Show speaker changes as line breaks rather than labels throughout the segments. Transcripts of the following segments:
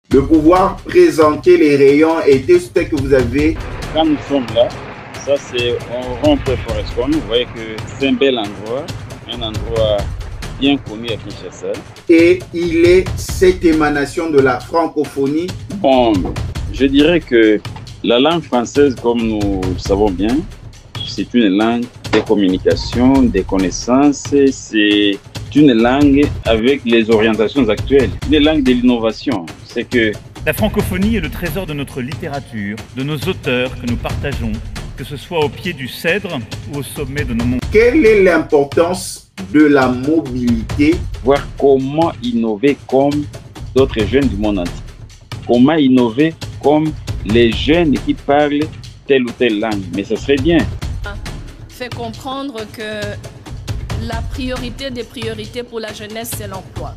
de pouvoir présenter les rayons et tester que vous avez.
Quand nous sommes là, ça c'est un rond-point Forestcom. Vous voyez que c'est un bel endroit, un endroit bien connu à Kinshasa.
Et il est cette émanation de la francophonie.
Bon, je dirais que la langue française, comme nous le savons bien, c'est une langue des communications, des connaissances, c'est une langue avec les orientations actuelles, une langue de l'innovation. C'est que
la francophonie est le trésor de notre littérature, de nos auteurs que nous partageons, que ce soit au pied du cèdre ou au sommet de nos montagnes.
Quelle est l'importance de la mobilité?
Voir comment innover comme d'autres jeunes du monde entier. Comment innover comme les jeunes qui parlent telle ou telle langue. Mais ça serait bien.
Fait comprendre que la priorité des priorités pour la jeunesse, c'est l'emploi.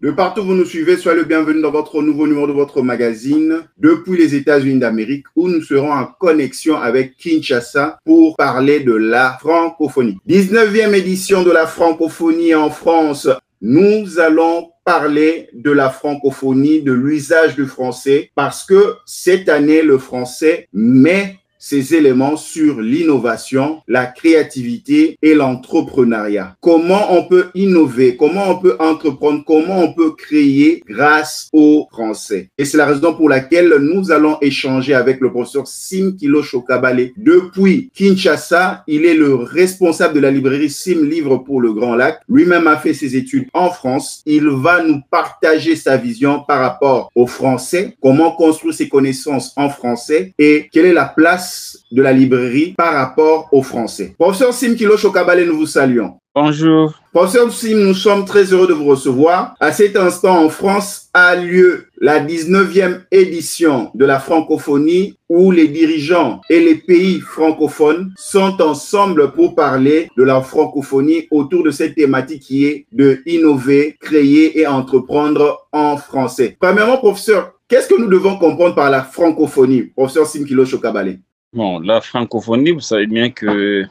De partout où vous nous suivez, soyez le bienvenu dans votre nouveau numéro de votre magazine depuis les États-Unis d'Amérique où nous serons en connexion avec Kinshasa pour parler de la francophonie. 19e édition de la francophonie en France. Nous allons parler de la francophonie, de l'usage du français parce que cette année, le français met ces éléments sur l'innovation, la créativité et l'entrepreneuriat. Comment on peut innover, comment on peut entreprendre, comment on peut créer grâce au français. Et c'est la raison pour laquelle nous allons échanger avec le professeur Sim Kilo Chokabale depuis Kinshasa. Il est le responsable de la librairie Sim Livre pour le Grand Lac. Lui-même a fait ses études en France. Il va nous partager sa vision par rapport au français, comment construire ses connaissances en français et quelle est la place de la librairie par rapport au français. Professeur Sim Kilo Chokabale, nous vous saluons.
Bonjour.
Professeur Sim, nous sommes très heureux de vous recevoir. À cet instant, en France, a lieu la 19e édition de la francophonie où les dirigeants et les pays francophones sont ensemble pour parler de la francophonie autour de cette thématique qui est de innover, créer et entreprendre en français. Premièrement, professeur, qu'est-ce que nous devons comprendre par la francophonie? Professeur Sim Kilo Chokabale.
Bon, la francophonie, vous savez bien que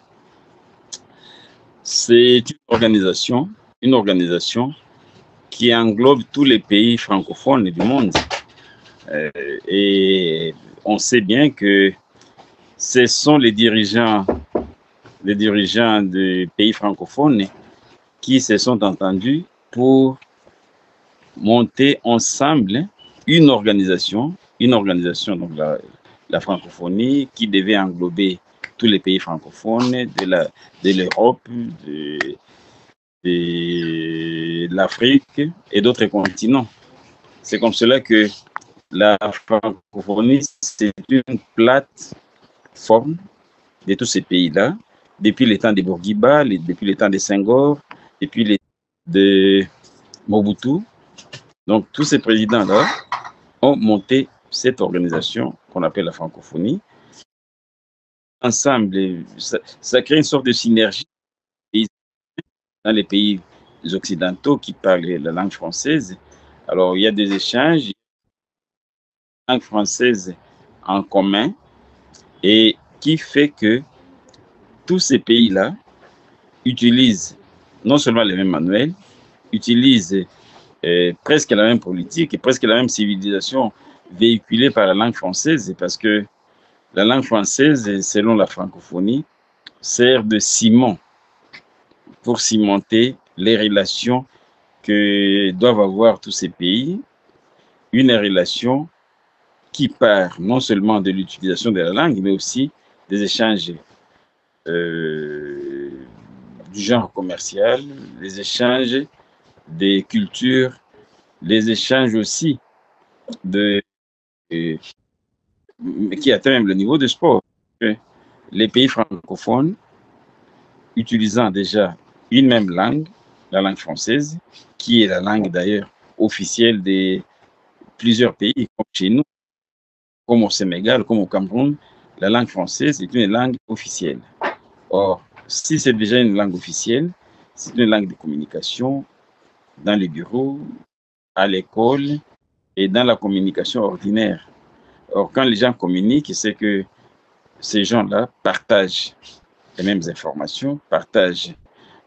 c'est une organisation qui englobe tous les pays francophones du monde. Et on sait bien que ce sont les dirigeants des pays francophones qui se sont entendus pour monter ensemble une organisation, donc la francophonie qui devait englober tous les pays francophones de l'Europe, de l'Afrique et d'autres continents. C'est comme cela que la francophonie, c'est une plateforme de tous ces pays-là, depuis les temps de Bourguiba, depuis les temps de Senghor, depuis les temps de Mobutu. Donc, tous ces présidents-là ont monté cette organisation qu'on appelle la francophonie. Ensemble, ça crée une sorte de synergie dans les pays occidentaux qui parlent la langue française. Alors, il y a des échanges, la langue française en commun, et qui fait que tous ces pays-là utilisent non seulement les mêmes manuels, utilisent presque la même politique et presque la même civilisation véhiculée par la langue française, parce que la langue française, selon la francophonie, sert de ciment pour cimenter les relations que doivent avoir tous ces pays, une relation qui part non seulement de l'utilisation de la langue, mais aussi des échanges du genre commercial, les échanges des cultures, les échanges aussi qui atteint même le niveau de sport. Les pays francophones, utilisant déjà une même langue, la langue française, qui est la langue d'ailleurs officielle de plusieurs pays, comme chez nous, comme au Sénégal, comme au Cameroun, la langue française est une langue officielle. Or, si c'est déjà une langue officielle, c'est une langue de communication dans les bureaux, à l'école et dans la communication ordinaire. Or, quand les gens communiquent, c'est que ces gens-là partagent les mêmes informations, partagent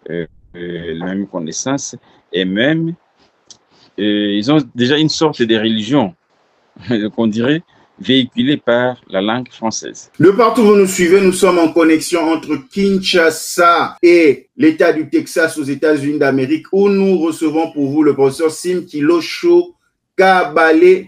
les mêmes connaissances et même ils ont déjà une sorte de religion qu'on dirait véhiculée par la langue française.
De partout où vous nous suivez, nous sommes en connexion entre Kinshasa et l'État du Texas aux États-Unis d'Amérique, où nous recevons pour vous le professeur Sim Kilosho Kabale.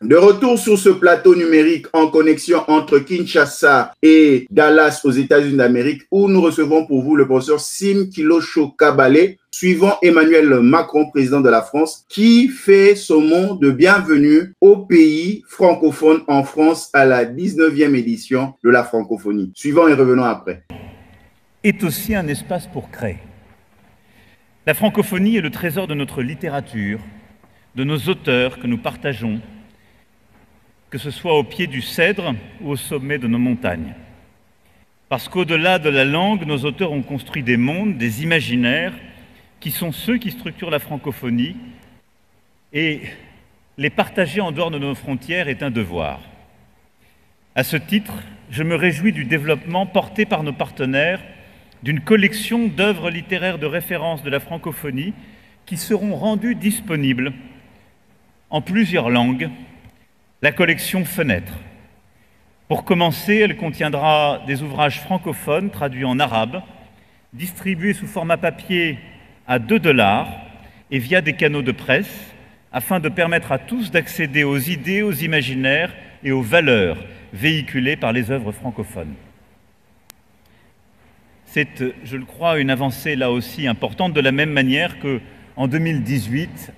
De retour sur ce plateau numérique en connexion entre Kinshasa et Dallas aux États-Unis d'Amérique, où nous recevons pour vous le professeur Sim Kilosho Kabale, suivant Emmanuel Macron, président de la France, qui fait son mot de bienvenue au pays francophone en France à la 19e édition de la francophonie. Suivant et revenons après.
Est aussi un espace pour créer. La francophonie est le trésor de notre littérature, de nos auteurs que nous partageons, que ce soit au pied du cèdre ou au sommet de nos montagnes. Parce qu'au-delà de la langue, nos auteurs ont construit des mondes, des imaginaires, qui sont ceux qui structurent la francophonie, et les partager en dehors de nos frontières est un devoir. À ce titre, je me réjouis du développement porté par nos partenaires d'une collection d'œuvres littéraires de référence de la francophonie qui seront rendues disponibles en plusieurs langues, la collection Fenêtres. Pour commencer, elle contiendra des ouvrages francophones traduits en arabe, distribués sous format papier à 2 $ et via des canaux de presse, afin de permettre à tous d'accéder aux idées, aux imaginaires et aux valeurs véhiculées par les œuvres francophones. C'est, je le crois, une avancée là aussi importante, de la même manière qu'en 2018,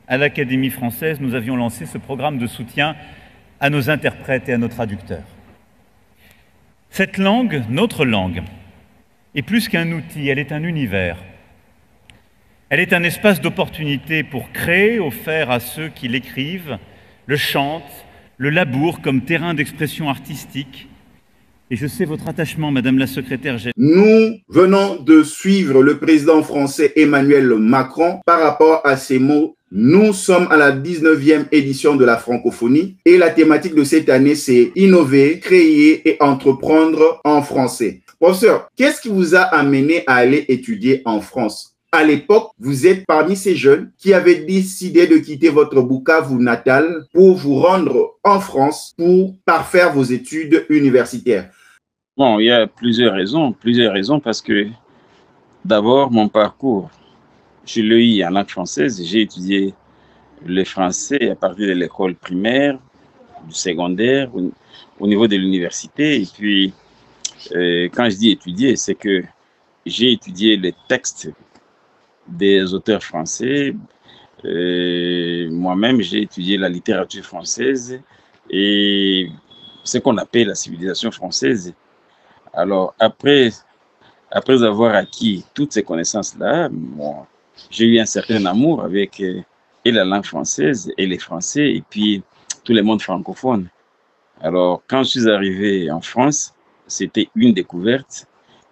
à l'Académie française, nous avions lancé ce programme de soutien à nos interprètes et à nos traducteurs. Cette langue, notre langue, est plus qu'un outil, elle est un univers. Elle est un espace d'opportunité pour créer, offert à ceux qui l'écrivent, le chantent, le labourent comme terrain d'expression artistique. Et je sais votre attachement, Madame la Secrétaire générale.
Nous venons de suivre le président français Emmanuel Macron par rapport à ces mots. Nous sommes à la 19e édition de la francophonie et la thématique de cette année, c'est innover, créer et entreprendre en français. Professeur, qu'est-ce qui vous a amené à aller étudier en France? À l'époque, vous êtes parmi ces jeunes qui avaient décidé de quitter votre Bukavu natal pour vous rendre en France pour parfaire vos études universitaires.
Bon, il y a plusieurs raisons parce que d'abord, mon parcours, je l'ai eu en langue française, j'ai étudié le français à partir de l'école primaire, du secondaire, au niveau de l'université. Et puis, quand je dis étudier, c'est que j'ai étudié les textes des auteurs français. Moi-même, j'ai étudié la littérature française et ce qu'on appelle la civilisation française. Alors, après avoir acquis toutes ces connaissances-là, j'ai eu un certain amour avec et la langue française et les Français et puis tout le monde francophone. Alors, quand je suis arrivé en France, c'était une découverte.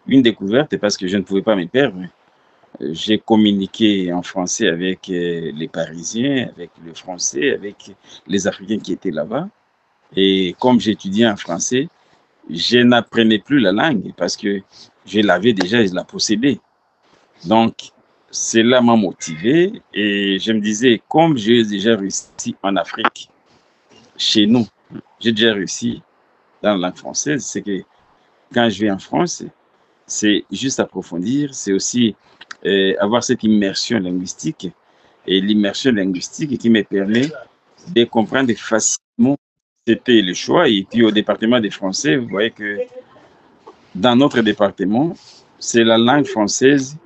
Une découverte parce que je ne pouvais pas me perdre. J'ai communiqué en français avec les Parisiens, avec les Français, avec les Africains qui étaient là-bas. Et comme j'étudiais en français, je n'apprenais plus la langue parce que je l'avais déjà, je la possédais. Donc, cela m'a motivé et je me disais, comme j'ai déjà réussi en Afrique, chez nous, j'ai déjà réussi dans la langue française, c'est que quand je vais en France, c'est juste approfondir, c'est aussi avoir cette immersion linguistique et l'immersion linguistique qui me permet de comprendre facilement. C'était le choix. Et puis au département des Français, vous voyez que dans notre département, c'est la langue française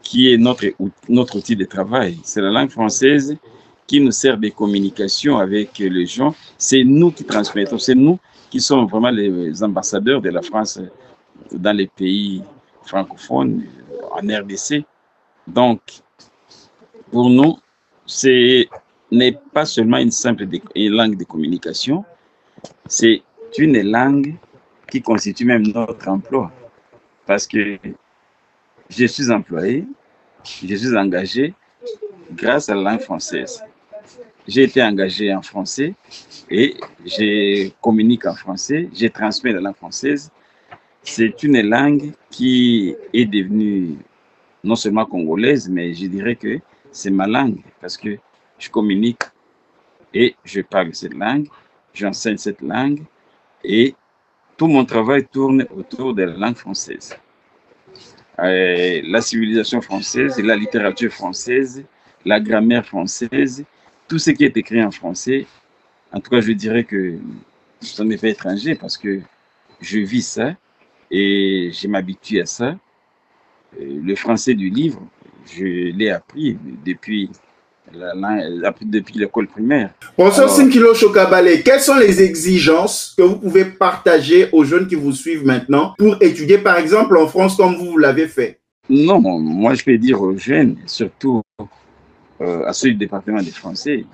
qui est notre outil de travail. C'est la langue française qui nous sert de communication avec les gens. C'est nous qui transmettons, c'est nous qui sommes vraiment les ambassadeurs de la France dans les pays francophones, en RDC. Donc, pour nous, ce n'est pas seulement une simple langue de communication, c'est une langue qui constitue même notre emploi. Parce que je suis employé, je suis engagé grâce à la langue française. J'ai été engagé en français et je communique en français, je transmets la langue française. C'est une langue qui est devenue non seulement congolaise, mais je dirais que c'est ma langue parce que je communique et je parle cette langue, j'enseigne cette langue et tout mon travail tourne autour de la langue française. La civilisation française, la littérature française, la grammaire française, tout ce qui est écrit en français, en tout cas je dirais que ça ne m'est pas étranger parce que je vis ça et je m'habitue à ça. Le français du livre, je l'ai appris depuis l'école primaire.
Professeur Sinkilo Chokabale, quelles sont les exigences que vous pouvez partager aux jeunes qui vous suivent maintenant pour étudier, par exemple, en France comme vous l'avez fait?
Non, moi je peux dire aux jeunes, surtout à ceux du département des Français,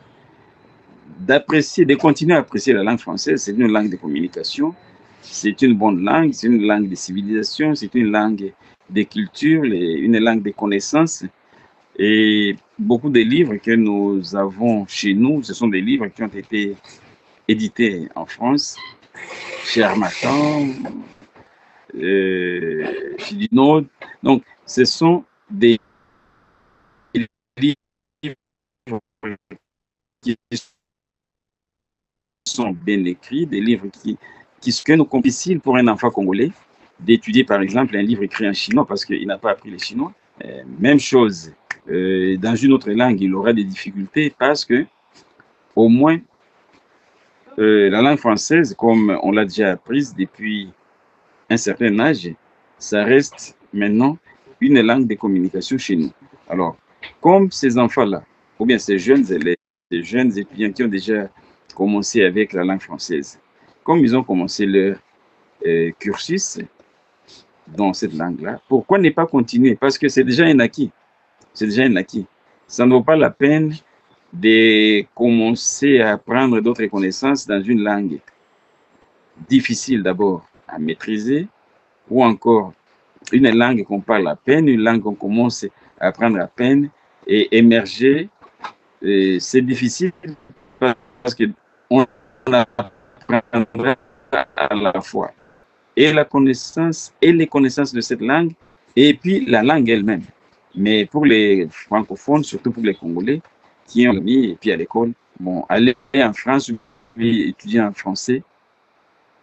d'apprécier, de continuer à apprécier la langue française. C'est une langue de communication, c'est une bonne langue, c'est une langue de civilisation, c'est une langue de culture, une langue de connaissances. Et beaucoup de livres que nous avons chez nous, ce sont des livres qui ont été édités en France, chez Harmattan, chez Dinode. Donc, ce sont des livres qui sont bien écrits, des livres qui sont difficiles pour un enfant congolais d'étudier, par exemple, un livre écrit en chinois parce qu'il n'a pas appris le chinois. Même chose, dans une autre langue, il aura des difficultés parce que, au moins, la langue française, comme on l'a déjà apprise depuis un certain âge, ça reste maintenant une langue de communication chez nous. Alors, comme ces enfants-là, ou bien ces jeunes élèves, ces jeunes étudiants qui ont déjà commencé avec la langue française, comme ils ont commencé leur cursus dans cette langue-là, pourquoi ne pas continuer? Parce que c'est déjà un acquis. C'est déjà un acquis. Ça ne vaut pas la peine de commencer à apprendre d'autres connaissances dans une langue difficile d'abord à maîtriser, ou encore une langue qu'on parle à peine, une langue qu'on commence à apprendre à peine et émerger. C'est difficile parce qu'on apprendra à la fois et la connaissance et les connaissances de cette langue et puis la langue elle-même. Mais pour les francophones, surtout pour les Congolais qui ont mis et puis à l'école, bon, aller en France puis étudier en français,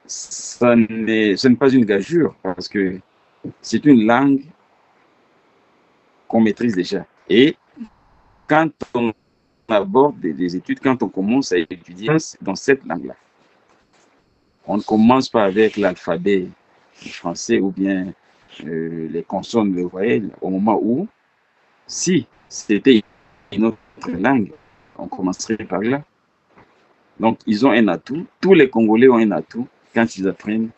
ce n'est pas une gageure parce que c'est une langue qu'on maîtrise déjà. Et quand on aborde des études, quand on commence à étudier dans cette langue-là, on ne commence pas avec l'alphabet français ou bien les consonnes, les voyelles, au moment où, si c'était une autre langue, on commencerait par là. Donc, ils ont un atout. Tous les Congolais ont un atout quand ils apprennent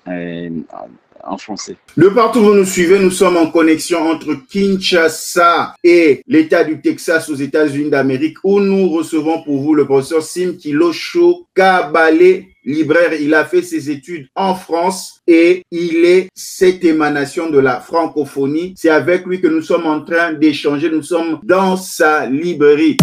en français.
De partout où vous nous suivez, nous sommes en connexion entre Kinshasa et l'État du Texas aux États-Unis d'Amérique, où nous recevons pour vous le professeur Sim Kilosho Kabale, libraire. Il a fait ses études en France et il est cette émanation de la francophonie. C'est avec lui que nous sommes en train d'échanger. Nous sommes dans sa librairie.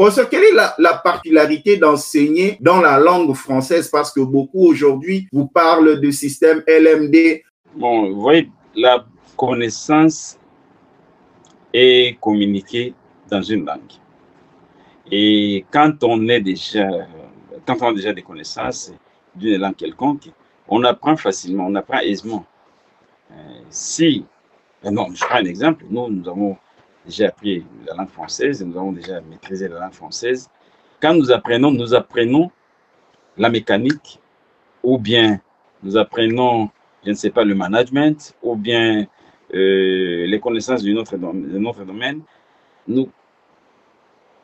Professeur, quelle est la particularité d'enseigner dans la langue française? Parce que beaucoup aujourd'hui vous parlent de système LMD.
Bon, vous voyez, la connaissance est communiquée dans une langue. Et quand on a déjà des connaissances d'une langue quelconque, on apprend facilement, on apprend aisément. Non, je prends un exemple, nous avons déjà appris la langue française, nous avons déjà maîtrisé la langue française. Quand nous apprenons la mécanique, ou bien nous apprenons, je ne sais pas, le management, ou bien les connaissances d'un autre domaine, nous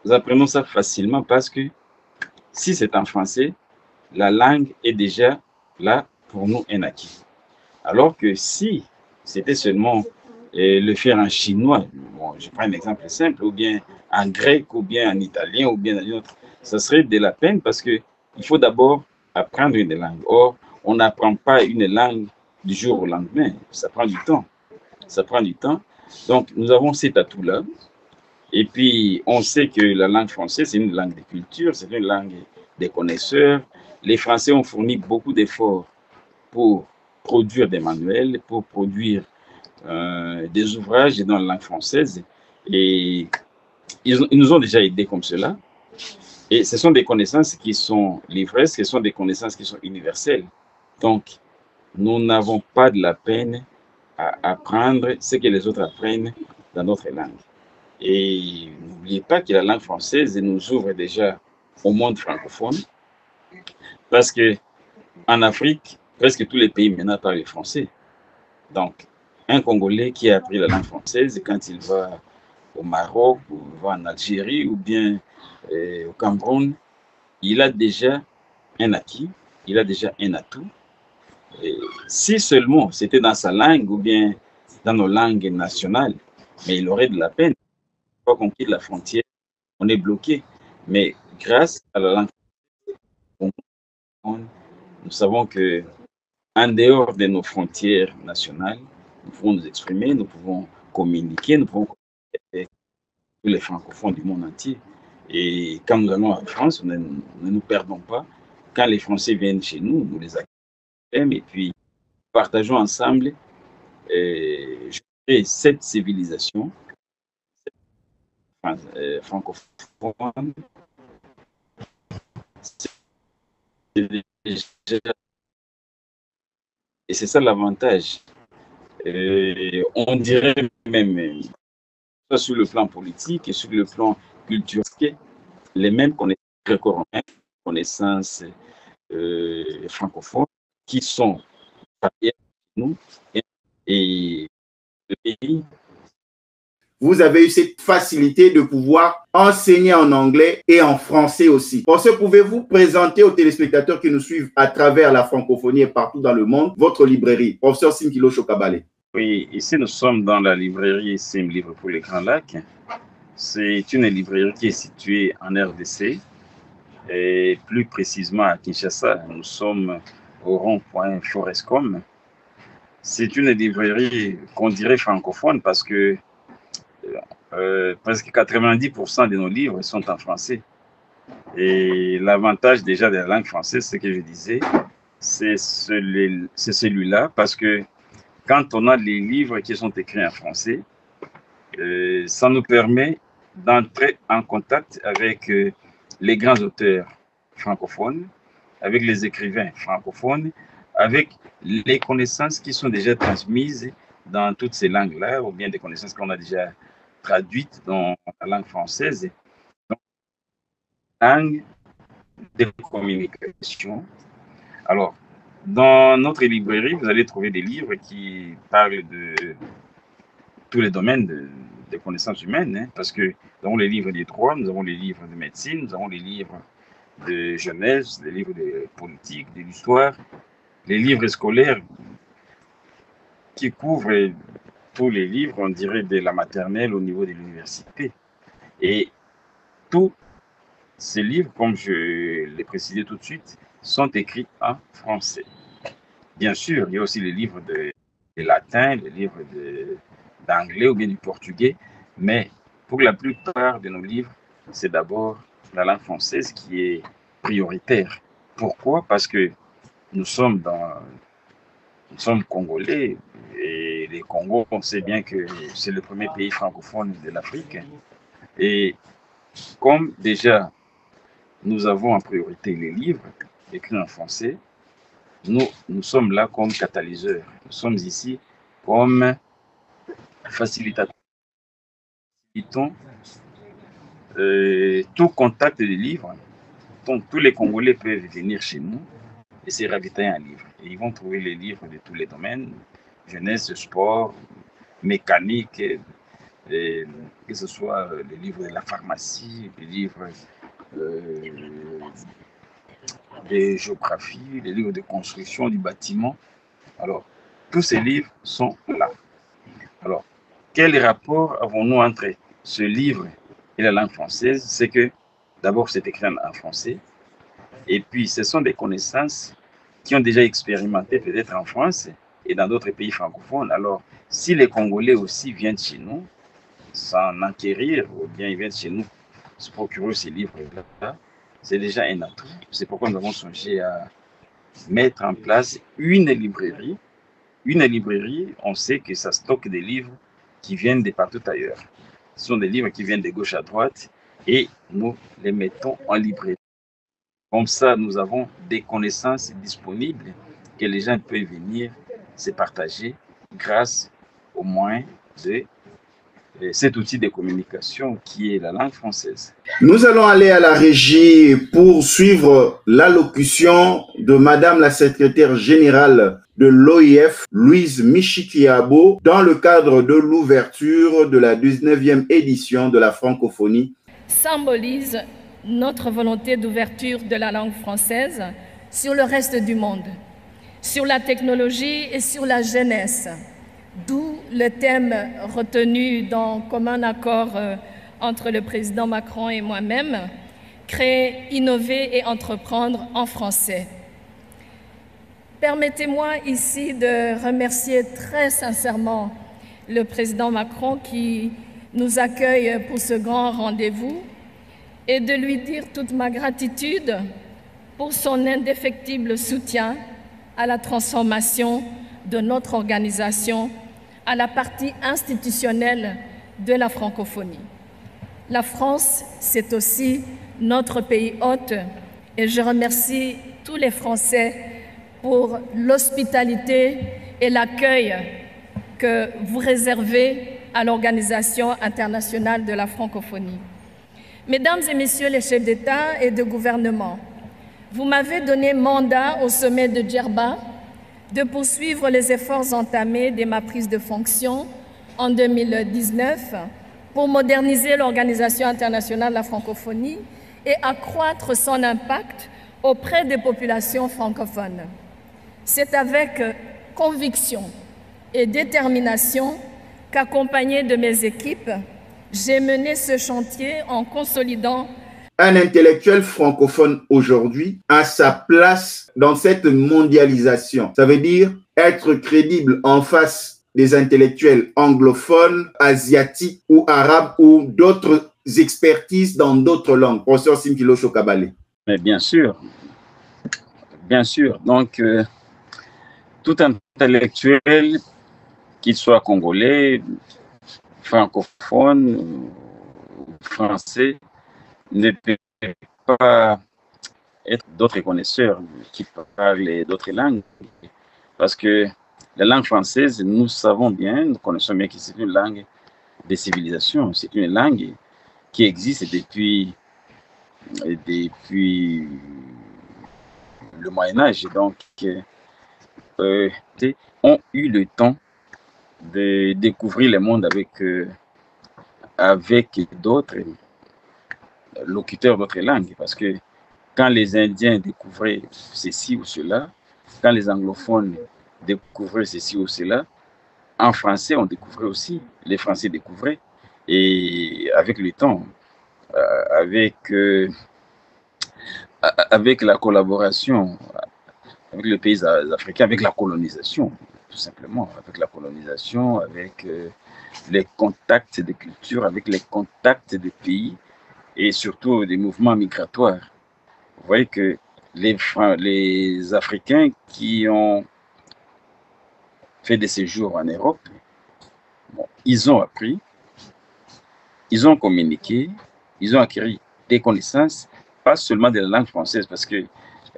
apprenons ça facilement parce que si c'est en français, la langue est déjà là pour nous un acquis. Alors que si c'était seulement le faire en chinois, bon, je prends un exemple simple, ou bien en grec, ou bien en italien, ou bien en autre, ça serait de la peine parce qu'il faut d'abord apprendre une langue. Or, on n'apprend pas une langue du jour au lendemain, ça prend du temps. Ça prend du temps. Donc, nous avons cet atout-là. Et puis, on sait que la langue française, c'est une langue de culture, c'est une langue des connaisseurs. Les Français ont fourni beaucoup d'efforts pour produire des manuels, pour produire des ouvrages dans la langue française. Et ils nous ont déjà aidés comme cela. Et ce sont des connaissances qui sont livrées, ce sont des connaissances qui sont universelles. Donc, nous n'avons pas de la peine à apprendre ce que les autres apprennent dans notre langue. Et n'oubliez pas que la langue française nous ouvre déjà au monde francophone, parce qu'en Afrique, presque tous les pays maintenant parlent français. Donc, un Congolais qui a appris la langue française, quand il va au Maroc, ou va en Algérie, ou bien au Cameroun, il a déjà un acquis, il a déjà un atout. Et si seulement c'était dans sa langue, ou bien dans nos langues nationales, mais il aurait de la peine. Une fois qu'on quitte la frontière, on est bloqué. Mais grâce à la langue, nous savons que en dehors de nos frontières nationales, nous pouvons nous exprimer, nous pouvons communiquer, nous pouvons communiquer avec tous les francophones du monde entier. Et quand nous allons en France, ne nous perdons pas. Quand les Français viennent chez nous, nous les accueillons et puis partageons ensemble cette civilisation francophone. Et c'est ça l'avantage. On dirait même, soit sur le plan politique et sur le plan culturel, les mêmes connaissances francophones qui sont nous et le pays.
Vous avez eu cette facilité de pouvoir enseigner en anglais et en français aussi. Pour ce, pouvez-vous présenter aux téléspectateurs qui nous suivent à travers la francophonie et partout dans le monde votre librairie, professeur Simkilo Chokabale?
Oui, ici nous sommes dans la librairie Sim Livre pour les Grands Lacs. C'est une librairie qui est située en RDC et plus précisément à Kinshasa. Nous sommes au rond-point Forescom. C'est une librairie qu'on dirait francophone parce que presque 90% de nos livres sont en français. Et l'avantage déjà de la langue française, ce que je disais, c'est celui-là, parce que quand on a les livres qui sont écrits en français, ça nous permet d'entrer en contact avec les grands auteurs francophones, avec les écrivains francophones, avec les connaissances qui sont déjà transmises dans toutes ces langues-là, ou bien des connaissances qu'on a déjà traduites dans la langue française. Donc, langue de communication. Alors, dans notre librairie, vous allez trouver des livres qui parlent de tous les domaines des connaissances humaines, hein, parce que nous avons les livres des droits, nous avons les livres de médecine, nous avons les livres de jeunesse, les livres de politique, de l'histoire, les livres scolaires qui couvrent tous les livres, on dirait de la maternelle au niveau de l'université. Et tous ces livres, comme je l'ai précisé tout de suite, sont écrits en français. Bien sûr, il y a aussi les livres de latin, les livres d'anglais ou bien du portugais, mais pour la plupart de nos livres, c'est d'abord la langue française qui est prioritaire. Pourquoi? Parce que nous sommes congolais et les Congos, on sait bien que c'est le premier pays francophone de l'Afrique. Et comme déjà nous avons en priorité les livres écrits en français, nous sommes là comme catalyseurs. Nous sommes ici comme facilitateurs. Tout contact de livres. Donc, tous les Congolais peuvent venir chez nous et se ravitailler en livres. Et ils vont trouver les livres de tous les domaines, jeunesse, sport, mécanique, que ce soit les livres de la pharmacie, les livres de géographie, les livres de construction du bâtiment. Alors, tous ces livres sont là. Alors, quel rapport avons-nous entre ce livre et la langue française? C'est que d'abord, c'est écrit en français. Et puis, ce sont des connaissances qui ont déjà expérimenté peut-être en France et dans d'autres pays francophones. Alors, si les Congolais aussi viennent chez nous, s'en enquérir, ou bien ils viennent chez nous se procurer ces livres-là, c'est déjà un atout. C'est pourquoi nous avons songé à mettre en place une librairie. Une librairie, on sait que ça stocke des livres qui viennent de partout ailleurs. Ce sont des livres qui viennent de gauche à droite et nous les mettons en librairie. Comme ça, nous avons des connaissances disponibles que les gens peuvent venir se partager grâce au moyen de cet outil de communication qui est la langue française.
Nous allons aller à la régie pour suivre l'allocution de Madame la secrétaire générale de l'OIF, Louise Michikiabo, dans le cadre de l'ouverture de la 19e édition de la francophonie.
Symbolise notre volonté d'ouverture de la langue française sur le reste du monde, sur la technologie et sur la jeunesse, d'où le thème retenu dans commun accord entre le président Macron et moi-même, créer, innover et entreprendre en français. Permettez-moi ici de remercier très sincèrement le président Macron qui nous accueille pour ce grand rendez-vous et de lui dire toute ma gratitude pour son indéfectible soutien à la transformation de notre organisation, à la partie institutionnelle de la francophonie. La France, c'est aussi notre pays hôte et je remercie tous les Français pour l'hospitalité et l'accueil que vous réservez à l'Organisation internationale de la francophonie. Mesdames et messieurs les chefs d'État et de gouvernement, vous m'avez donné mandat au sommet de Djerba de poursuivre les efforts entamés dès ma prise de fonction en 2019 pour moderniser l'Organisation internationale de la francophonie et accroître son impact auprès des populations francophones. C'est avec conviction et détermination qu'accompagné de mes équipes, j'ai mené ce chantier en consolidant.
Un intellectuel francophone aujourd'hui a sa place dans cette mondialisation. Ça veut dire être crédible en face des intellectuels anglophones, asiatiques ou arabes ou d'autres expertises dans d'autres langues. Professeur Simkilo Chokabale.
Mais bien sûr. Bien sûr. Donc, tout intellectuel, qu'il soit congolais, francophone, français, ne peut pas être d'autres connaisseurs qui parlent d'autres langues. Parce que la langue française, nous savons bien, nous connaissons bien que c'est une langue de civilisation. C'est une langue qui existe depuis le Moyen-Âge. Donc, ont eu le temps de découvrir le monde avec d'autres locuteurs d'autres langues. Parce que quand les Indiens découvraient ceci ou cela, quand les anglophones découvraient ceci ou cela, en français, on découvrait aussi. Les Français découvraient. Et avec le temps, avec la collaboration avec les pays africains, avec la colonisation, tout simplement, avec la colonisation, avec les contacts de culture, avec les contacts de pays et surtout des mouvements migratoires. Vous voyez que les Africains qui ont fait des séjours en Europe, bon, ils ont appris, ils ont communiqué, ils ont acquis des connaissances, pas seulement de la langue française, parce que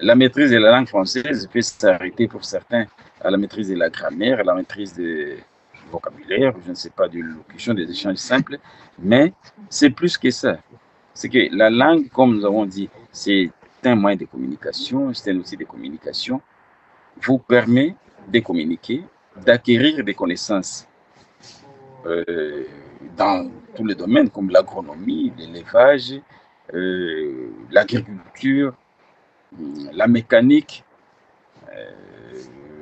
la maîtrise de la langue française peut s'arrêter pour certains à la maîtrise de la grammaire, à la maîtrise du vocabulaire, je ne sais pas, de l'élocution, des échanges simples, mais c'est plus que ça. C'est que la langue, comme nous avons dit, c'est un moyen de communication, c'est un outil de communication, vous permet de communiquer, d'acquérir des connaissances dans tous les domaines, comme l'agronomie, l'élevage, l'agriculture, la mécanique,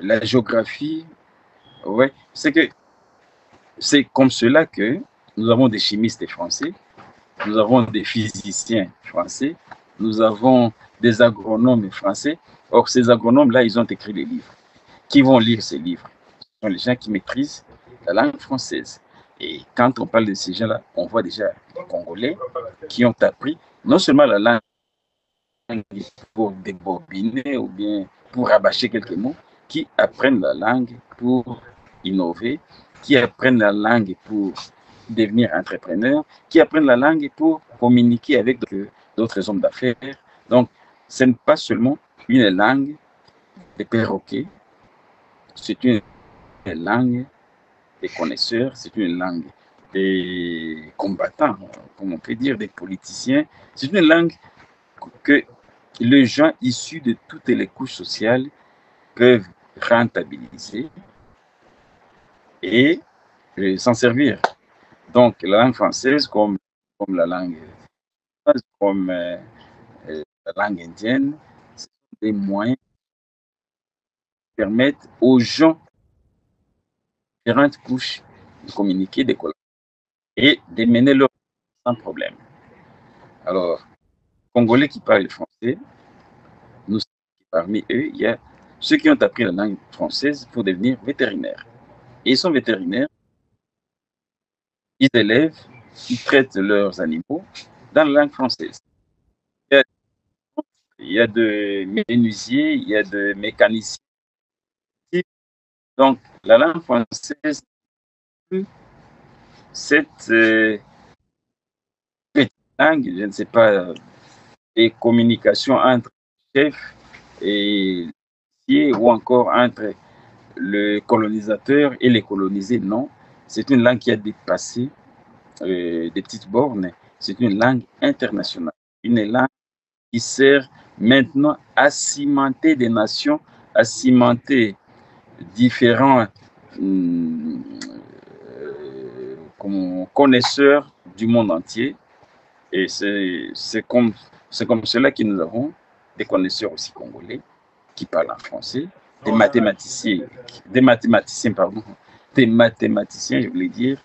la géographie. Ouais, c'est comme cela que nous avons des chimistes français, nous avons des physiciens français, nous avons des agronomes français. Or, ces agronomes-là, ils ont écrit des livres. Qui vont lire ces livres? Ce sont les gens qui maîtrisent la langue française. Et quand on parle de ces gens-là, on voit déjà les Congolais qui ont appris non seulement la langue pour débobiner ou bien pour rabâcher quelques mots, qui apprennent la langue pour innover, qui apprennent la langue pour devenir entrepreneurs, qui apprennent la langue pour communiquer avec d'autres hommes d'affaires. Donc, ce n'est pas seulement une langue des perroquets, c'est une langue des connaisseurs, c'est une langue des combattants, comme on peut dire, des politiciens. C'est une langue que les gens issus de toutes les couches sociales peuvent rentabiliser et s'en servir. Donc, la langue française, comme la langue la langue indienne, c'est des moyens qui permettent aux gens de différentes couches de communiquer, de collaborer et de mener leur vie sans problème. Alors, Congolais qui parlent français, nous savons que parmi eux, il y a ceux qui ont appris la langue française pour devenir vétérinaires. Et ils sont vétérinaires, ils élèvent, ils traitent leurs animaux dans la langue française. Il y a de menuisiers, il y a de mécaniciens. Donc, la langue française, cette langue, je ne sais pas, des communications entre chefs et ou encore entre le colonisateur et les colonisés, non. C'est une langue qui a dépassé des petites bornes. C'est une langue internationale. Une langue qui sert maintenant à cimenter des nations, à cimenter différents connaisseurs du monde entier. Et c'est comme cela que nous avons des connaisseurs aussi congolais qui parlent en français, des mathématiciens, je voulais dire,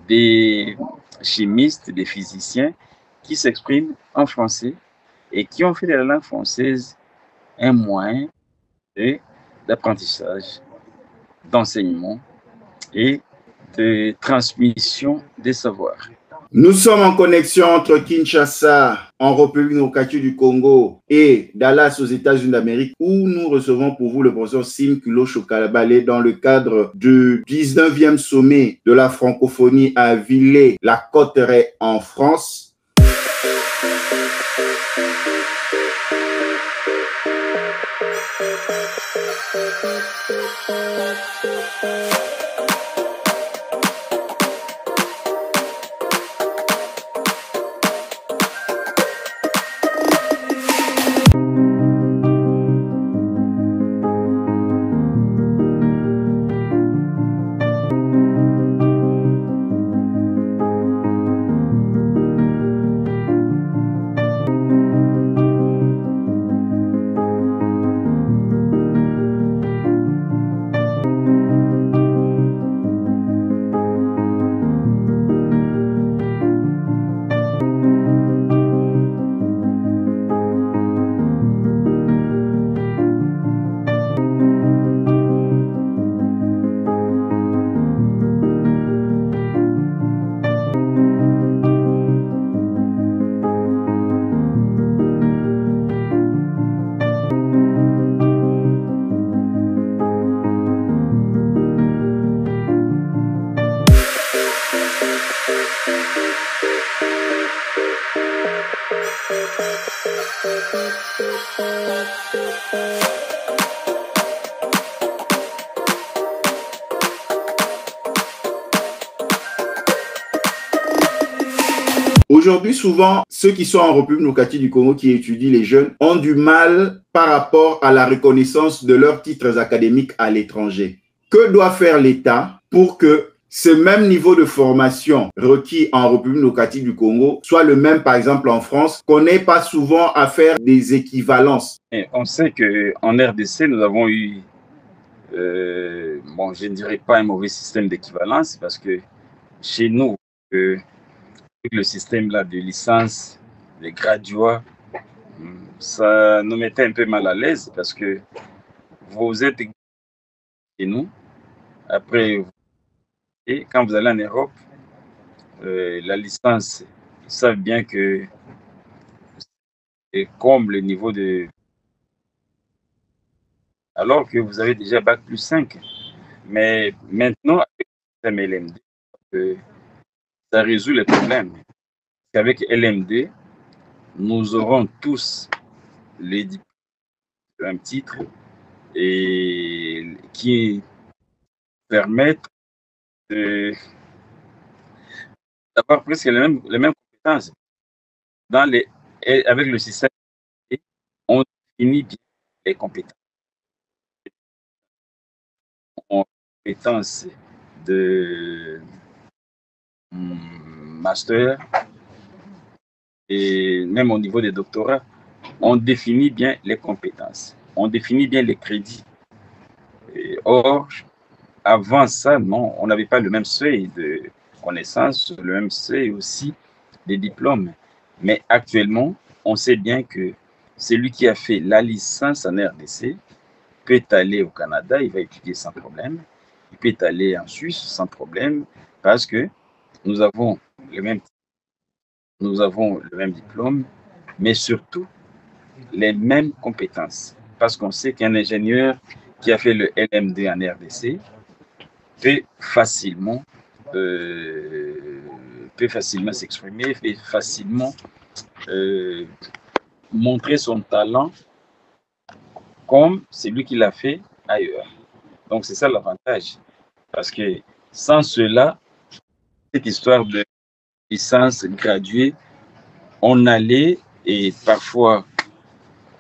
des chimistes, des physiciens qui s'expriment en français et qui ont fait de la langue française un moyen d'apprentissage, d'enseignement et de transmission des savoirs.
Nous sommes en connexion entre Kinshasa, en République démocratique du Congo, et Dallas aux États-Unis d'Amérique, où nous recevons pour vous le professeur Sim Kulo Kalabale dans le cadre du 19e sommet de la francophonie à Villers-la-Cotterêts en France. Aujourd'hui, souvent, ceux qui sont en République démocratique du Congo, qui étudient les jeunes, ont du mal par rapport à la reconnaissance de leurs titres académiques à l'étranger. Que doit faire l'État pour que ce même niveau de formation requis en République démocratique du Congo soit le même, par exemple, en France, qu'on n'ait pas souvent à faire des équivalences?
Et on sait qu'en RDC, nous avons eu, bon, je ne dirais pas un mauvais système d'équivalence, parce que chez nous, le système là de licence, les graduats, ça nous mettait un peu mal à l'aise parce que vous êtes chez nous, après, et quand vous allez en Europe, la licence, ils savent bien que c'est comme le niveau de... Alors que vous avez déjà Bac plus 5. Mais maintenant, avec le système LMD, ça résout les problèmes. Avec LMD, nous aurons tous les diplômes de un titre et qui permettent d'avoir presque les mêmes compétences. Avec le système, on définit bien les compétences. On a les compétences de master et même au niveau des doctorats, on définit bien les compétences, on définit bien les crédits. Or, avant ça, non, on n'avait pas le même seuil de connaissances, le même seuil aussi des diplômes. Mais actuellement, on sait bien que celui qui a fait la licence en RDC peut aller au Canada, il va étudier sans problème. Il peut aller en Suisse sans problème parce que nous avons le même diplôme, mais surtout les mêmes compétences. Parce qu'on sait qu'un ingénieur qui a fait le LMD en RDC peut facilement s'exprimer, peut facilement montrer son talent comme celui qui l'a fait ailleurs. Donc c'est ça l'avantage. Parce que sans cela, cette histoire de licence graduée, on allait et parfois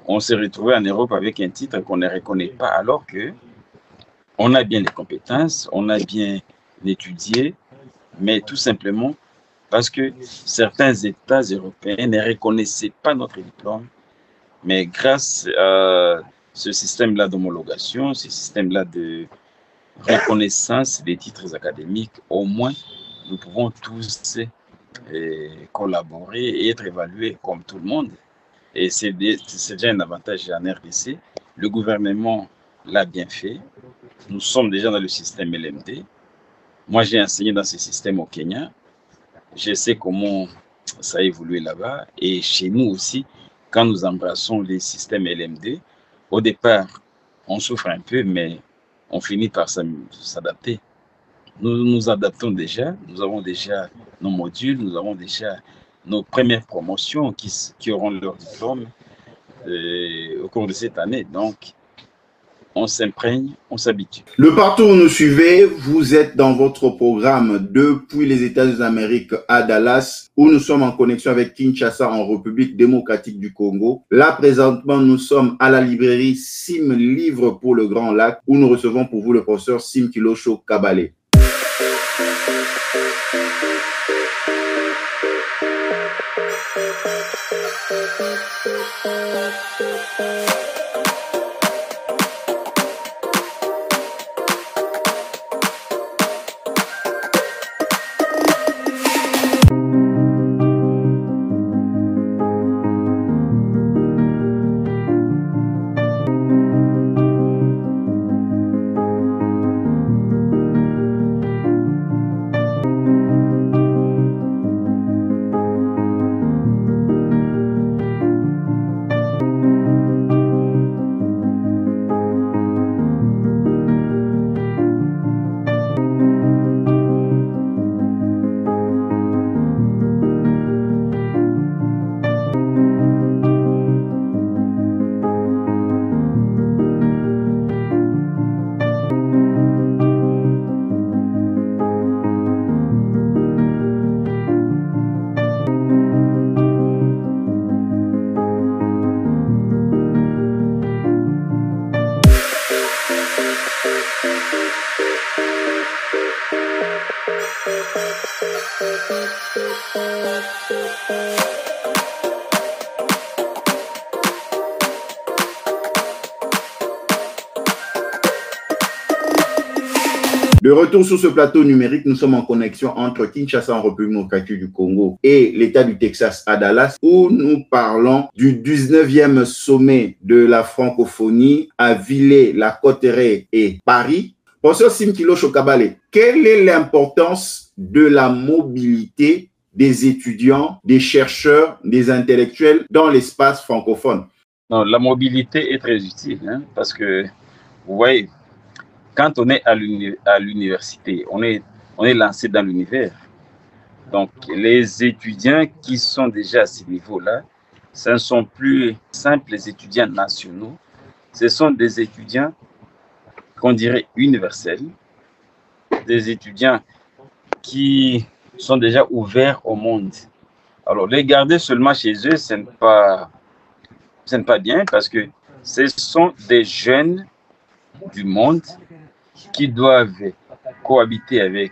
on s'est retrouvé en Europe avec un titre qu'on ne reconnaît pas, alors que On a bien les compétences, on a bien étudié, mais tout simplement parce que certains États européens ne reconnaissaient pas notre diplôme. Mais grâce à ce système-là d'homologation, ce système-là de reconnaissance des titres académiques, au moins, nous pouvons tous collaborer et être évalués comme tout le monde. Et c'est déjà un avantage en RDC. Le gouvernement l'a bien fait. Nous sommes déjà dans le système LMD. Moi, j'ai enseigné dans ce système au Kenya. Je sais comment ça a évolué là-bas. Et chez nous aussi, quand nous embrassons les systèmes LMD, au départ, on souffre un peu, mais on finit par s'adapter. Nous nous adaptons déjà. Nous avons déjà nos modules, nous avons déjà nos premières promotions qui auront leur diplôme au cours de cette année. Donc, on s'imprègne, on s'habitue.
Le partout où nous suivez, vous êtes dans votre programme depuis les États-Unis d'Amérique à Dallas, où nous sommes en connexion avec Kinshasa en République démocratique du Congo. Là, présentement, nous sommes à la librairie Sim Livre pour le Grand Lac, où nous recevons pour vous le professeur Sim Kilosho Kabale. De retour sur ce plateau numérique, nous sommes en connexion entre Kinshasa en République démocratique du Congo et l'État du Texas à Dallas, où nous parlons du 19e sommet de la francophonie à Villers, la Cotterêts et Paris. Professeur Sim Kilosho Kabale, quelle est l'importance de la mobilité des étudiants, des chercheurs, des intellectuels dans l'espace francophone?
Non, la mobilité est très utile, hein, parce que, vous voyez, quand on est à l'université, on est lancé dans l'univers. Donc, les étudiants qui sont déjà à ce niveau-là, ce ne sont plus simples étudiants nationaux, ce sont des étudiants qu'on dirait universels, des étudiants qui sont déjà ouverts au monde. Alors, les garder seulement chez eux, ce n'est pas bien parce que ce sont des jeunes du monde qui doivent cohabiter avec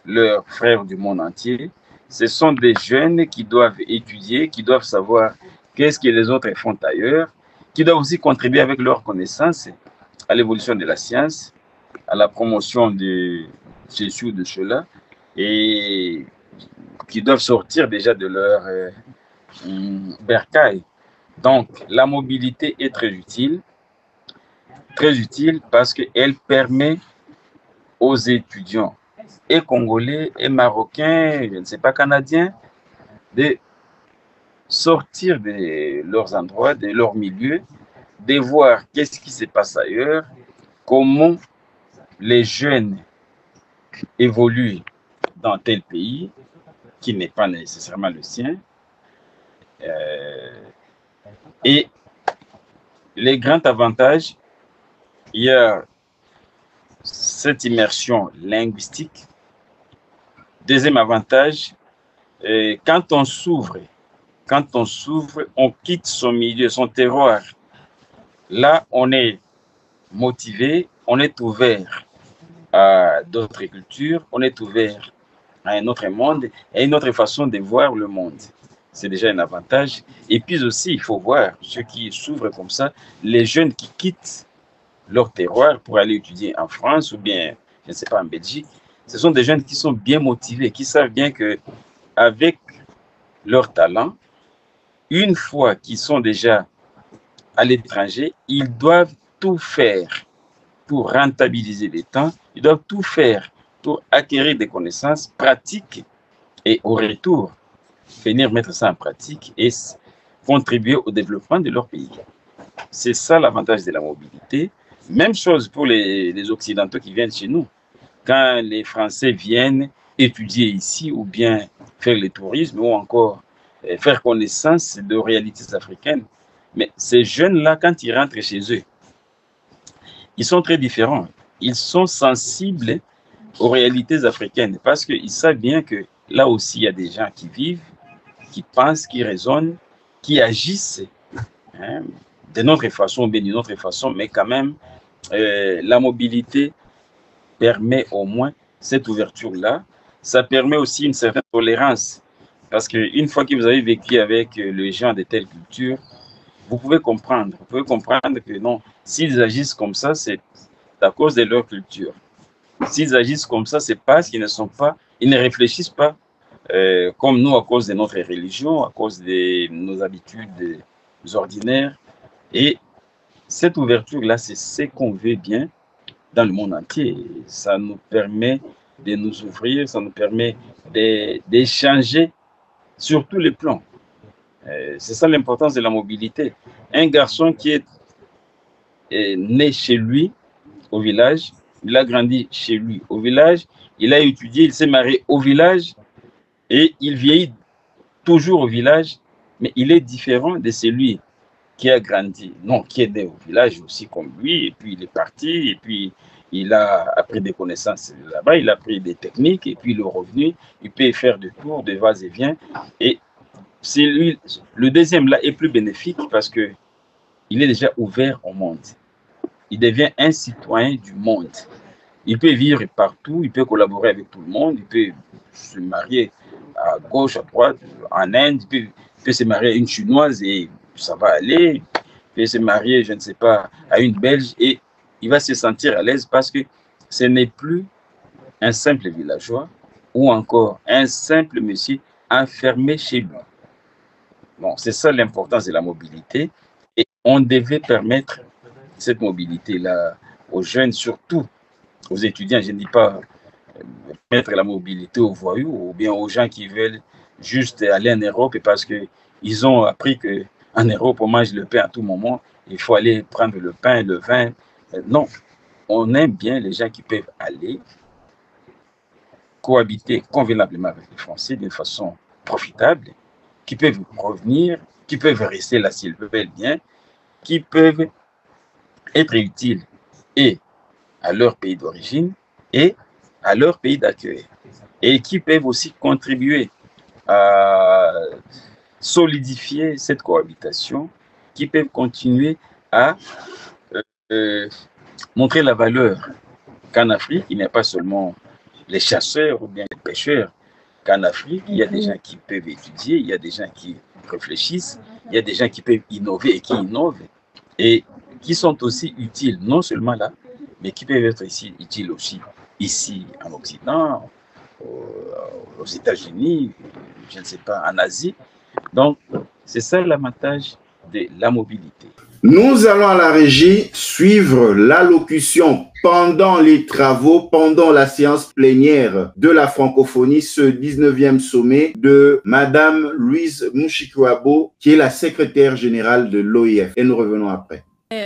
leurs frères du monde entier. Ce sont des jeunes qui doivent étudier, qui doivent savoir qu'est-ce que les autres font ailleurs, qui doivent aussi contribuer avec leurs connaissances à l'évolution de la science, à la promotion de ceci ou de cela, et qui doivent sortir déjà de leur bercail. Donc, la mobilité est très utile parce qu'elle permet aux étudiants, et congolais, et marocains, je ne sais pas, canadiens, de sortir de leurs endroits, de leur milieu, de voir qu'est-ce qui se passe ailleurs, comment les jeunes évoluent dans tel pays, qui n'est pas nécessairement le sien. Et les grands avantages, il y a cette immersion linguistique. Deuxième avantage, quand on s'ouvre, on quitte son milieu, son terroir. Là, on est motivé, on est ouvert à d'autres cultures, on est ouvert à un autre monde et une autre façon de voir le monde. C'est déjà un avantage. Et puis aussi, il faut voir ceux qui s'ouvrent comme ça, les jeunes qui quittent leur terroir pour aller étudier en France ou bien, je ne sais pas, en Belgique. Ce sont des jeunes qui sont bien motivés, qui savent bien qu'avec leur talent, une fois qu'ils sont déjà à l'étranger, ils doivent tout faire pour rentabiliser les temps, ils doivent tout faire pour acquérir des connaissances pratiques et au retour, venir mettre ça en pratique et contribuer au développement de leur pays. C'est ça l'avantage de la mobilité. Même chose pour les Occidentaux qui viennent chez nous. Quand les Français viennent étudier ici ou bien faire le tourisme ou encore faire connaissance de réalités africaines, mais ces jeunes-là, quand ils rentrent chez eux, ils sont très différents. Ils sont sensibles aux réalités africaines parce qu'ils savent bien que là aussi, il y a des gens qui vivent, qui pensent, qui raisonnent, qui agissent de notre façon ou bien d'une autre façon, mais quand même, la mobilité permet au moins cette ouverture-là. Ça permet aussi une certaine tolérance parce qu'une fois que vous avez vécu avec les gens de telle culture, vous pouvez comprendre que non, s'ils agissent comme ça, c'est à cause de leur culture. S'ils agissent comme ça, c'est parce qu'ils ne sont pas, ils ne réfléchissent pas comme nous à cause de notre religion, à cause de nos habitudes ordinaires. Et cette ouverture-là, c'est ce qu'on veut bien dans le monde entier. Ça nous permet de nous ouvrir, ça nous permet d'échanger sur tous les plans. C'est ça l'importance de la mobilité. Un garçon qui est né chez lui, au village, il a grandi chez lui, au village, il a étudié, il s'est marié au village et il vieillit toujours au village, mais il est différent de celui qui a grandi, non, qui est né au village aussi comme lui, et puis il est parti, et puis il a appris des connaissances là-bas, il a appris des techniques, et puis le revenu, il peut faire des tours, des va-et-vient, et c'est lui, le deuxième là est plus bénéfique parce que il est déjà ouvert au monde. Il devient un citoyen du monde. Il peut vivre partout, il peut collaborer avec tout le monde, il peut se marier à gauche, à droite, en Inde, il peut se marier à une Chinoise et ça va aller, il peut se marier, je ne sais pas, à une Belge et il va se sentir à l'aise parce que ce n'est plus un simple villageois ou encore un simple monsieur enfermé chez lui. Bon, c'est ça l'importance de la mobilité et on devait permettre cette mobilité-là aux jeunes, surtout aux étudiants. Je ne dis pas mettre la mobilité aux voyous ou bien aux gens qui veulent juste aller en Europe parce qu'ils ont appris qu'en Europe, on mange le pain à tout moment. Il faut aller prendre le pain, le vin. Non, on aime bien les gens qui peuvent aller cohabiter convenablement avec les Français d'une façon profitable, qui peuvent revenir, qui peuvent rester là s'ils veulent bien, qui peuvent être utiles et à leur pays d'origine et à leur pays d'accueil et qui peuvent aussi contribuer à solidifier cette cohabitation, qui peuvent continuer à montrer la valeur qu'en Afrique, il n'y a pas seulement les chasseurs ou bien les pêcheurs, qu'en Afrique, il y a des gens qui peuvent étudier, il y a des gens qui réfléchissent, il y a des gens qui peuvent innover et qui innovent et qui sont aussi utiles, non seulement là, mais qui peuvent être ici, utiles aussi ici en Occident, aux États-Unis, je ne sais pas, en Asie. Donc, c'est ça l'avantage de la mobilité.
Nous allons à la régie suivre l'allocution pendant les travaux, pendant la séance plénière de la francophonie, ce 19e sommet de Madame Louise Mushikiwabo, qui est la secrétaire générale de l'OIF. Et nous revenons après.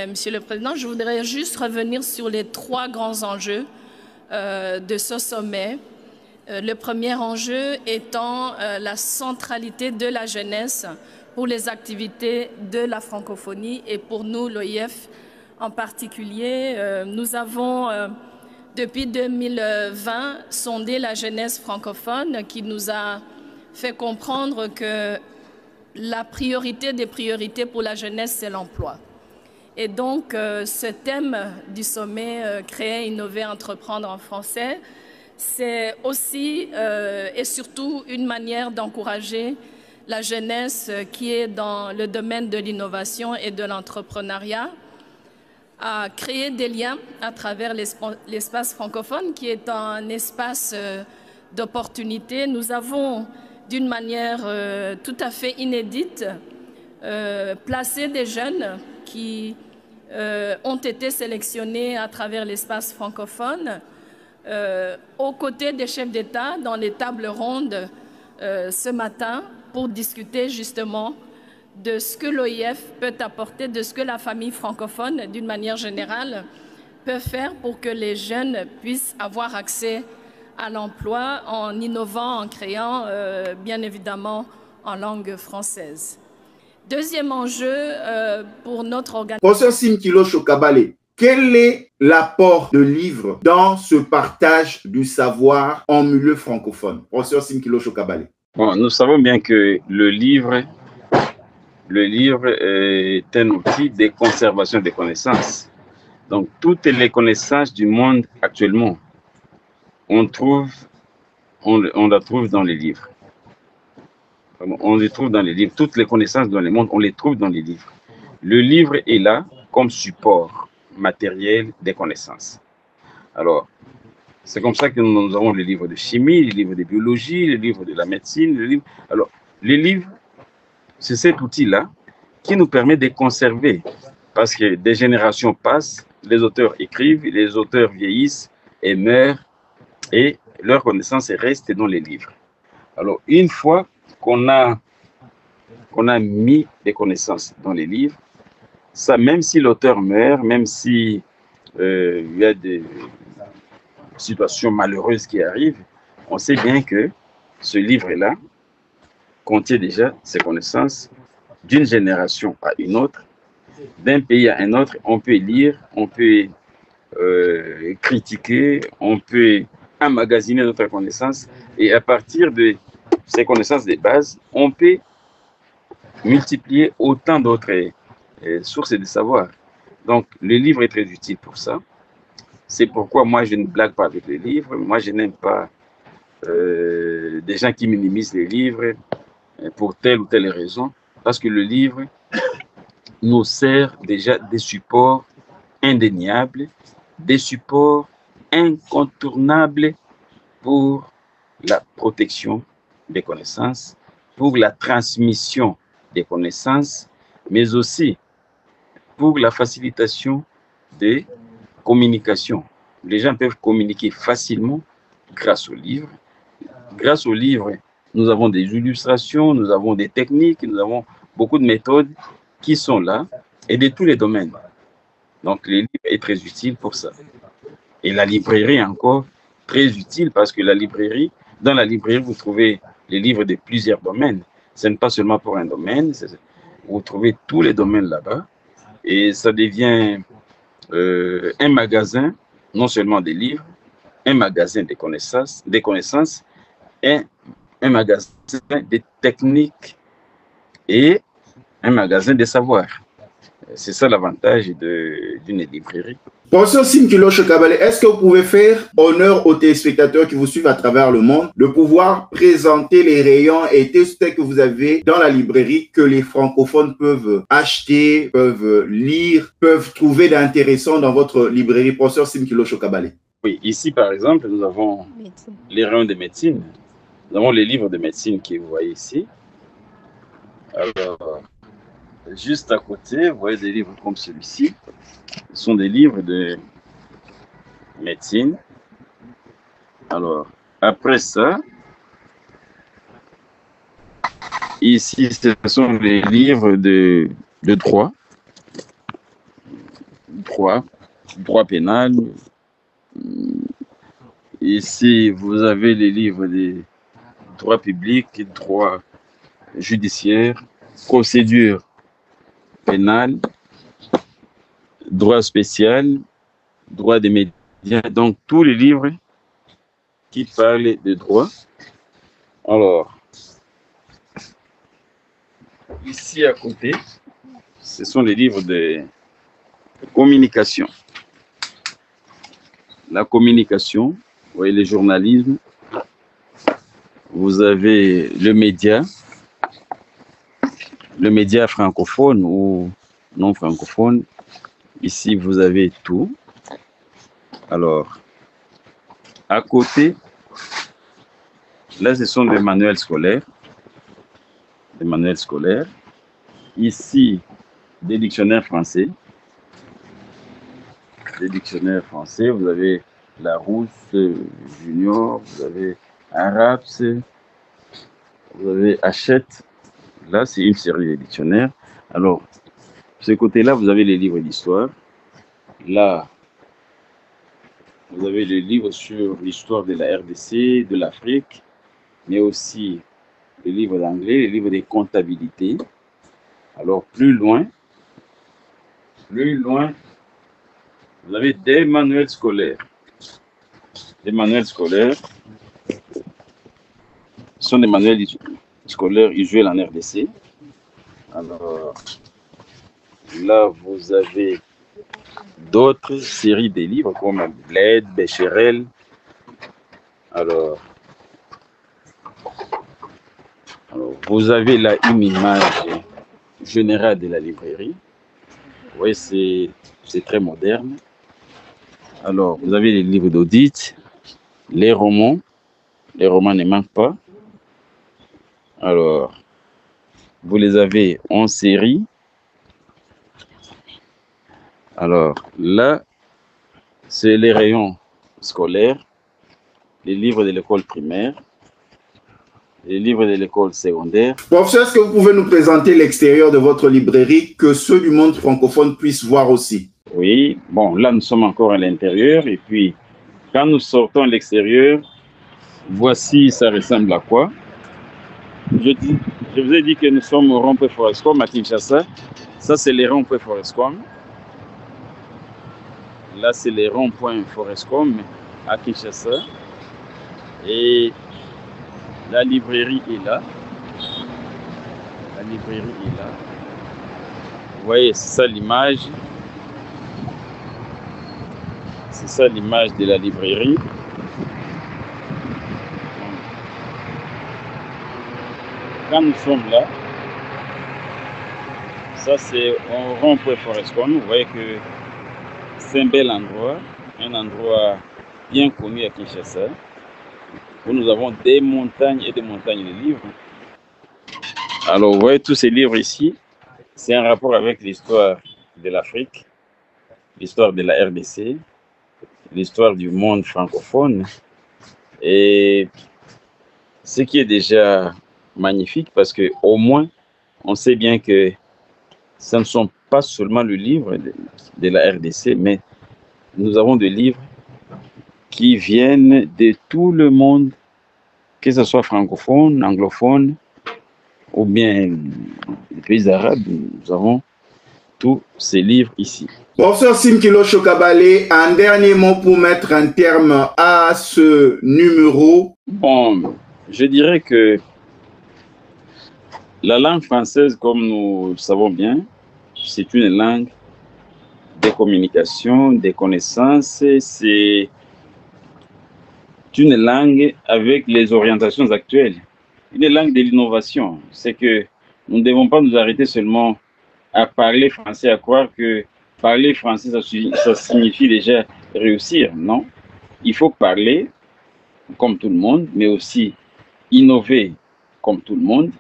Monsieur le Président, je voudrais juste revenir sur les 3 grands enjeux de ce sommet. Le premier enjeu étant la centralité de la jeunesse pour les activités de la francophonie et pour nous, l'OIF en particulier. Nous avons, depuis 2020, sondé la jeunesse francophone qui nous a fait comprendre que la priorité des priorités pour la jeunesse, c'est l'emploi. Et donc, ce thème du sommet Créer, innover, entreprendre en français, c'est aussi et surtout une manière d'encourager la jeunesse qui est dans le domaine de l'innovation et de l'entrepreneuriat à créer des liens à travers l'espace francophone qui est un espace d'opportunité. Nous avons, d'une manière tout à fait inédite, placé des jeunes qui ont été sélectionnés à travers l'espace francophone aux côtés des chefs d'État dans les tables rondes ce matin pour discuter justement de ce que l'OIF peut apporter, de ce que la famille francophone, d'une manière générale, peut faire pour que les jeunes puissent avoir accès à l'emploi en innovant, en créant, bien évidemment, en langue française. Deuxième enjeu pour notre organisation.
Professeur Simkilo Chokabale, quel est l'apport de livres dans ce partage du savoir en milieu francophone? Professeur Simkilo Chokabale.
Bon, nous savons bien que le livre est un outil de conservation des connaissances. Donc, toutes les connaissances du monde actuellement, on la trouve dans les livres. On les trouve dans les livres. Toutes les connaissances dans le monde, on les trouve dans les livres. Le livre est là comme support matériel des connaissances. Alors, c'est comme ça que nous avons les livres de chimie, les livres de biologie, les livres de la médecine. Alors, les livres, c'est cet outil-là qui nous permet de conserver. Parce que des générations passent, les auteurs écrivent, les auteurs vieillissent et meurent, et leur connaissance reste dans les livres. Alors, une fois qu'on a mis des connaissances dans les livres, ça, même si l'auteur meurt, même si il y a des situations malheureuses qui arrivent, on sait bien que ce livre-là contient déjà ces connaissances d'une génération à une autre, d'un pays à un autre. On peut lire, on peut critiquer, on peut emmagasiner notre connaissance, et à partir de ces connaissances de base, on peut multiplier autant d'autres sources de savoir. Donc, le livre est très utile pour ça. C'est pourquoi moi, je ne blague pas avec les livres. Moi, je n'aime pas des gens qui minimisent les livres pour telle ou telle raison, parce que le livre nous sert déjà des supports indéniables, des supports incontournables pour la protection des connaissances, pour la transmission des connaissances, mais aussi pour la facilitation des communications. Les gens peuvent communiquer facilement grâce aux livres. Grâce aux livres, nous avons des illustrations, nous avons des techniques, nous avons beaucoup de méthodes qui sont là et de tous les domaines. Donc, le livre est très utile pour ça. Et la librairie encore très utile parce que dans la librairie, vous trouvez les livres de plusieurs domaines. Ce n'est pas seulement pour un domaine, vous trouvez tous les domaines là-bas. Et ça devient un magasin, non seulement des livres, un magasin des connaissances et un magasin des techniques et un magasin des savoirs. C'est ça l'avantage d'une librairie.
Professeur Simkilo Chokabale, est-ce que vous pouvez faire honneur aux téléspectateurs qui vous suivent à travers le monde de pouvoir présenter les rayons et textes que vous avez dans la librairie que les francophones peuvent acheter, peuvent lire, peuvent trouver d'intéressant dans votre librairie, professeur Simkilo Chokabale?
Oui, ici par exemple, nous avons les rayons de médecine. Nous avons les livres de médecine que vous voyez ici. Alors, juste à côté, vous voyez des livres comme celui-ci. Ce sont des livres de médecine. Alors, après ça, ici, ce sont les livres de droit. Droit pénal. Ici, vous avez les livres de droit public, droit judiciaire, procédure pénale, droit spécial, droit des médias, donc tous les livres qui parlent de droit. Alors, ici à côté, ce sont les livres de Communication. La communication, vous voyez, le journalisme. Vous avez le média francophone ou non francophone. Ici, vous avez tout. Alors, à côté, là, ce sont des manuels scolaires. Des manuels scolaires. Ici, des dictionnaires français. Des dictionnaires français. Vous avez Larousse Junior, vous avez Araps, vous avez Hachette. Là, c'est une série de dictionnaires. Alors, de ce côté-là, vous avez les livres d'histoire. Là, vous avez les livres sur l'histoire de la RDC, de l'Afrique, mais aussi les livres d'anglais, les livres de comptabilité. Alors, plus loin, vous avez des manuels scolaires. Les manuels scolaires sont des manuels scolaires usuels en RDC. Alors, là, vous avez d'autres séries de livres comme Bled, Becherel. Alors, vous avez là une image générale de la librairie. Vous voyez, c'est très moderne. Alors, vous avez les livres d'audit, les romans. Les romans ne manquent pas. Alors, vous les avez en série. Alors, là, c'est les rayons scolaires, les livres de l'école primaire, les livres de l'école secondaire.
Professeur, est-ce que vous pouvez nous présenter l'extérieur de votre librairie, que ceux du monde francophone puissent voir aussi?
Oui, bon, là, nous sommes encore à l'intérieur. Et puis, quand nous sortons à l'extérieur, voici, ça ressemble à quoi? Je vous ai dit que nous sommes au rond-point Forescom à Kinshasa. Ça, c'est les ronds-points Forescom. Là, c'est les ronds-points Forescom à Kinshasa. Et la librairie est là. La librairie est là. Vous voyez, c'est ça l'image. C'est ça l'image de la librairie. Quand nous sommes là, ça c'est au rond-point Forescom. Vous voyez que c'est un bel endroit, un endroit bien connu à Kinshasa, où nous avons des montagnes et des montagnes de livres. Alors vous voyez tous ces livres ici, c'est un rapport avec l'histoire de l'Afrique, l'histoire de la RDC, l'histoire du monde francophone. Et ce qui est déjà magnifique, parce que au moins on sait bien que ce ne sont pas seulement le livre de la RDC, mais nous avons des livres qui viennent de tout le monde, que ce soit francophone, anglophone ou bien les pays arabes. Nous avons tous ces livres ici.
Professeur Simkilo Chokabale, un dernier mot pour mettre un terme à ce numéro.
Bon, je dirais que la langue française, comme nous le savons bien, c'est une langue de communication, de connaissances. C'est une langue avec les orientations actuelles. Une langue de l'innovation. C'est que nous ne devons pas nous arrêter seulement à parler français, à croire que parler français, ça signifie déjà réussir. Non. Il faut parler comme tout le monde, mais aussi innover comme tout le monde.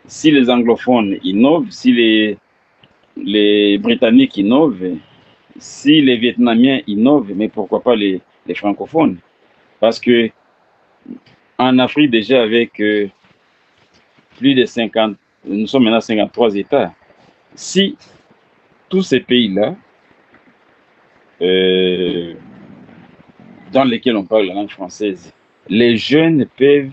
Si les anglophones innovent, si les Britanniques innovent, si les Vietnamiens innovent, mais pourquoi pas les francophones? Parce que en Afrique, déjà avec plus de 50, nous sommes maintenant 53 États. Si tous ces pays-là, dans lesquels on parle la langue française, les jeunes peuvent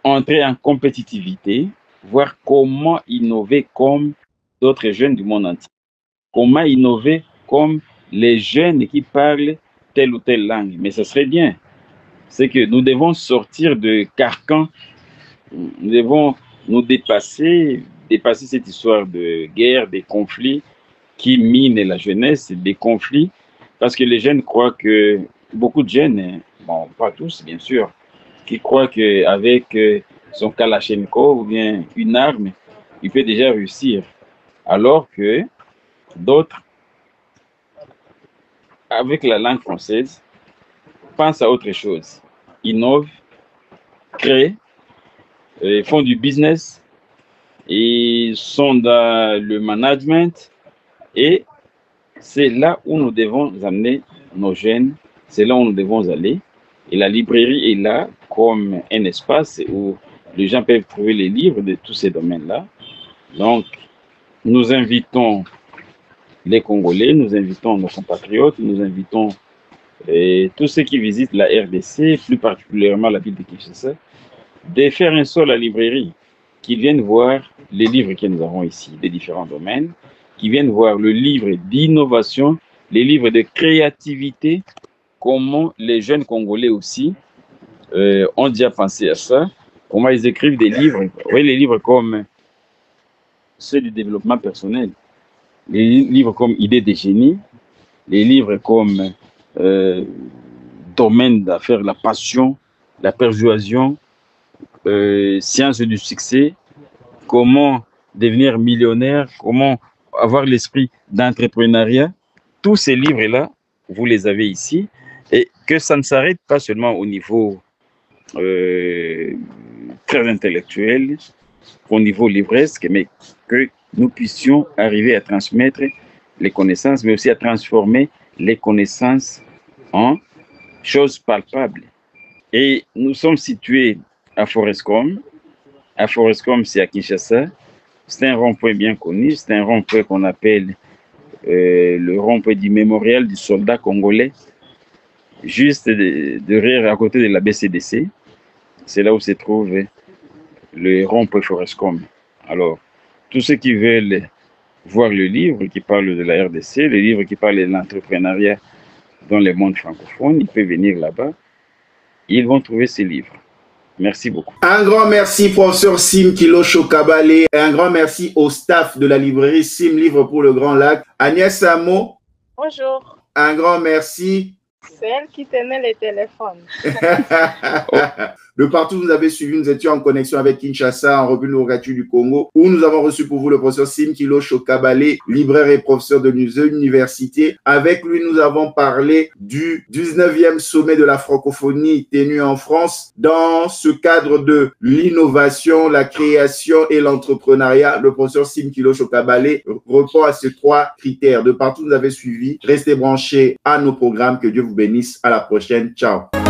entrer en compétitivité, voir comment innover comme d'autres jeunes du monde entier. Comment innover comme les jeunes qui parlent telle ou telle langue. Mais ce serait bien. C'est que nous devons sortir de carcan. Nous devons nous dépasser cette histoire de guerre, des conflits qui mine la jeunesse, des conflits, parce que les jeunes croient que, beaucoup de jeunes, bon, pas tous bien sûr, qui croient qu'avec son Kalachnikov ou bien une arme, il peut déjà réussir. Alors que d'autres, avec la langue française, pensent à autre chose, innovent, créent, font du business, et sont dans le management, et c'est là où nous devons amener nos jeunes, c'est là où nous devons aller. Et la librairie est là comme un espace où les gens peuvent trouver les livres de tous ces domaines-là. Donc, nous invitons les Congolais, nous invitons nos compatriotes, nous invitons tous ceux qui visitent la RDC, plus particulièrement la ville de Kinshasa, de faire un saut à la librairie, qu'ils viennent voir les livres que nous avons ici, des différents domaines, qui viennent voir le livre d'innovation, les livres de créativité, comment les jeunes Congolais aussi ont déjà pensé à ça, comment ils écrivent des livres, oui, les livres comme ceux du développement personnel, les livres comme Idées de génie, les livres comme Domaine d'affaires, la passion, la persuasion, Sciences du succès, comment devenir millionnaire, comment avoir l'esprit d'entrepreneuriat. Tous ces livres-là, vous les avez ici, et que ça ne s'arrête pas seulement au niveau très intellectuel, au niveau livresque, mais que nous puissions arriver à transmettre les connaissances, mais aussi à transformer les connaissances en choses palpables. Et nous sommes situés à Forescom. À Forescom, c'est à Kinshasa. C'est un rond-point bien connu. C'est un rond-point qu'on appelle le rond-point du mémorial du soldat congolais, juste derrière, à côté de la BCDC. C'est là où se trouve le rond-point Forescom. Alors, tous ceux qui veulent voir le livre qui parle de la RDC, le livre qui parle de l'entrepreneuriat dans le monde francophone, ils peuvent venir là-bas. Ils vont trouver ces livres. Merci beaucoup.
Un grand merci, professeur Sim Kilosho Kabale. Et un grand merci au staff de la librairie Sim Livre pour le Grand Lac. Agnès Samo.
Bonjour.
Un grand merci.
C'est elle qui tenait les téléphones.
De partout, vous avez suivi, nous étions en connexion avec Kinshasa, en République démocratique du Congo, où nous avons reçu pour vous le professeur Sim Kilosho Kabale, libraire et professeur de l'université. Avec lui, nous avons parlé du 19e sommet de la francophonie tenu en France. Dans ce cadre de l'innovation, la création et l'entrepreneuriat, le professeur Sim Kilosho Kabale répond à ces 3 critères. De partout, vous avez suivi. Restez branchés à nos programmes. Que Dieu vous bénisse. À la prochaine. Ciao.